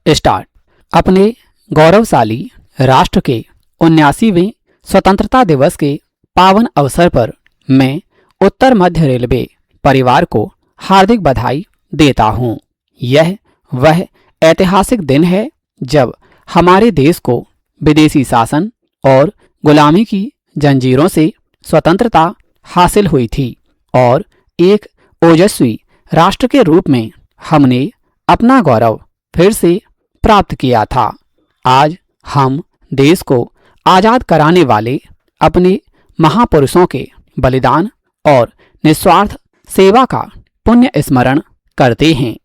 Start. अपने गौरवशाली राष्ट्र के 79वें स्वतंत्रता दिवस के पावन अवसर पर मैं उत्तर मध्य रेलवे परिवार को हार्दिक बधाई देता हूं। यह वह ऐतिहासिक दिन है जब हमारे देश को विदेशी शासन और गुलामी की जंजीरों से स्वतंत्रता हासिल हुई थी और एक ओजस्वी राष्ट्र के रूप में हमने अपना गौरव फिर से प्राप्त किया था। आज हम देश को आज़ाद कराने वाले अपने महापुरुषों के बलिदान और निस्वार्थ सेवा का पुण्य स्मरण करते हैं।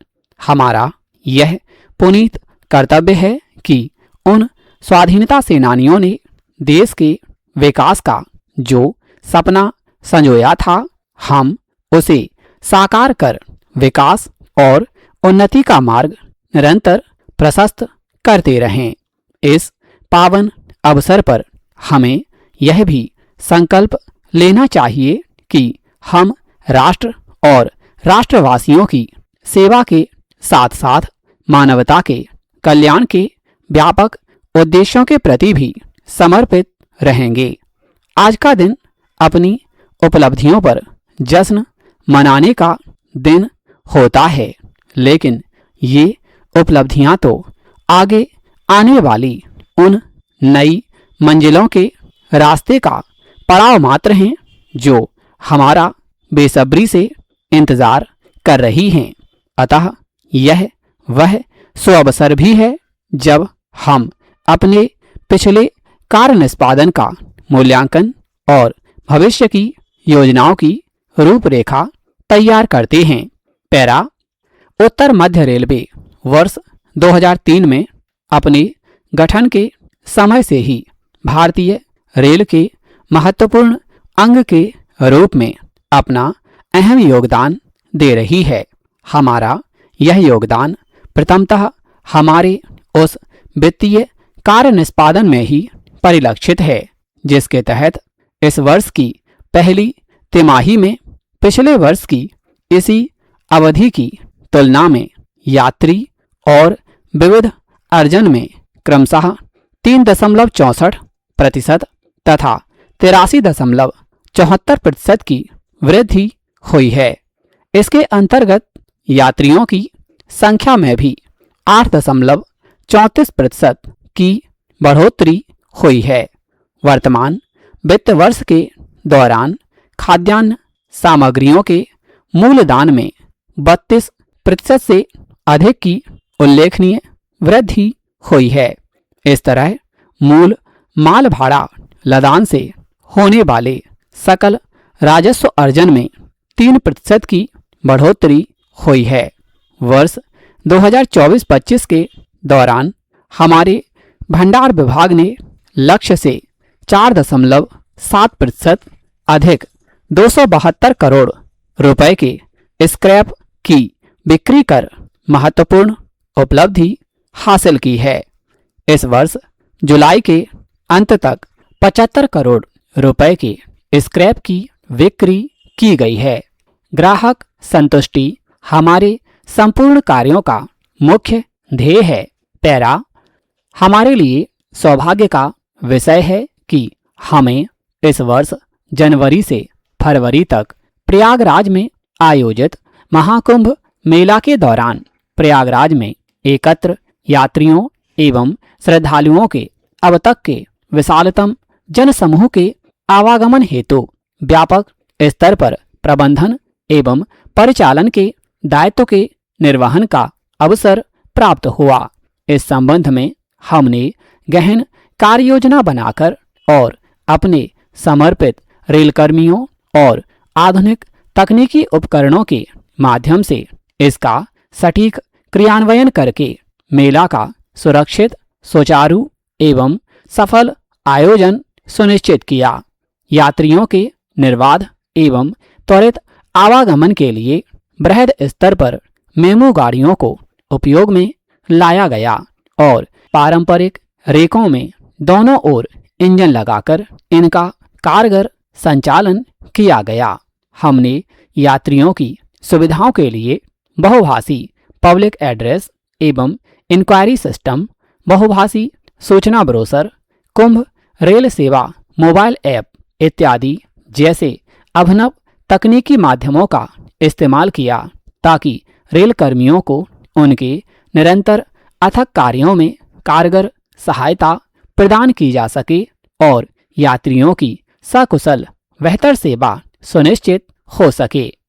हमारा यह पुनीत कर्तव्य है कि उन स्वाधीनता सेनानियों ने देश के विकास का जो सपना संजोया था, हम उसे साकार कर विकास और उन्नति का मार्ग निरंतर प्रशस्त करते रहें। इस पावन अवसर पर हमें यह भी संकल्प लेना चाहिए कि हम राष्ट्र और राष्ट्रवासियों की सेवा के साथ साथ मानवता के कल्याण के व्यापक उद्देश्यों के प्रति भी समर्पित रहेंगे। आज का दिन अपनी उपलब्धियों पर जश्न मनाने का दिन होता है, लेकिन ये उपलब्धियां तो आगे आने वाली उन नई मंजिलों के रास्ते का पड़ाव मात्र हैं जो हमारा बेसब्री से इंतजार कर रही हैं। अतः यह वह सुअवसर भी है जब हम अपने पिछले कार्य निष्पादन का मूल्यांकन और भविष्य की योजनाओं की रूपरेखा तैयार करते हैं। पैरा। उत्तर मध्य रेलवे वर्ष 2003 में अपने गठन के समय से ही भारतीय रेल के महत्वपूर्ण अंग के रूप में अपना अहम योगदान दे रही है। हमारा यह योगदान प्रथमतः हमारे उस वित्तीय कार्य निष्पादन में ही परिलक्षित है जिसके तहत इस वर्ष की पहली तिमाही में पिछले वर्ष की इसी अवधि की तुलना में यात्री और विविध अर्जन में क्रमशः 3.64% तथा 83.74% की वृद्धि हुई है। इसके अंतर्गत यात्रियों की संख्या में भी 8.34% की बढ़ोतरी हुई है। वर्तमान वित्त वर्ष के दौरान खाद्यान्न सामग्रियों के मूल्यदान में 32% से अधिक की उल्लेखनीय वृद्धि हुई है। इस तरह मूल माल भाड़ा लदान से होने वाले सकल राजस्व अर्जन में 3% की बढ़ोतरी हुई है। वर्ष 2024-25 के दौरान हमारे भंडार विभाग ने लक्ष्य से 4.7% अधिक 272 करोड़ रुपए के स्क्रैप की बिक्री कर महत्वपूर्ण उपलब्धि हासिल की है। इस वर्ष जुलाई के अंत तक 75 करोड़ रुपए के स्क्रैप की बिक्री की गई है। ग्राहक संतुष्टि हमारे संपूर्ण कार्यों का मुख्य ध्येय है। पैरा। हमारे लिए सौभाग्य का विषय है कि हमें इस वर्ष जनवरी से फरवरी तक प्रयागराज में आयोजित महाकुंभ मेला के दौरान प्रयागराज में एकत्र यात्रियों एवं श्रद्धालुओं के अब तक के विशालतम जनसमूह के आवागमन हेतु व्यापक स्तर पर प्रबंधन एवं परिचालन के दायित्व के निर्वहन का अवसर प्राप्त हुआ। इस संबंध में हमने गहन कार्य योजना बनाकर और अपने समर्पित रेलकर्मियों और आधुनिक तकनीकी उपकरणों के माध्यम से इसका सटीक क्रियान्वयन करके मेला का सुरक्षित, सुचारू एवं सफल आयोजन सुनिश्चित किया। यात्रियों के निर्बाध एवं त्वरित आवागमन के लिए बृहद स्तर पर मेमू गाड़ियों को उपयोग में लाया गया और पारंपरिक रेकों में दोनों ओर इंजन लगाकर इनका कारगर संचालन किया गया। हमने यात्रियों की सुविधाओं के लिए बहुभाषी पब्लिक एड्रेस एवं इंक्वायरी सिस्टम, बहुभाषी सूचना ब्रोशर, कुंभ रेल सेवा मोबाइल ऐप इत्यादि जैसे अभिनव तकनीकी माध्यमों का इस्तेमाल किया ताकि रेल कर्मियों को उनके निरंतर अथक कार्यों में कारगर सहायता प्रदान की जा सके और यात्रियों की सकुशल बेहतर सेवा सुनिश्चित हो सके।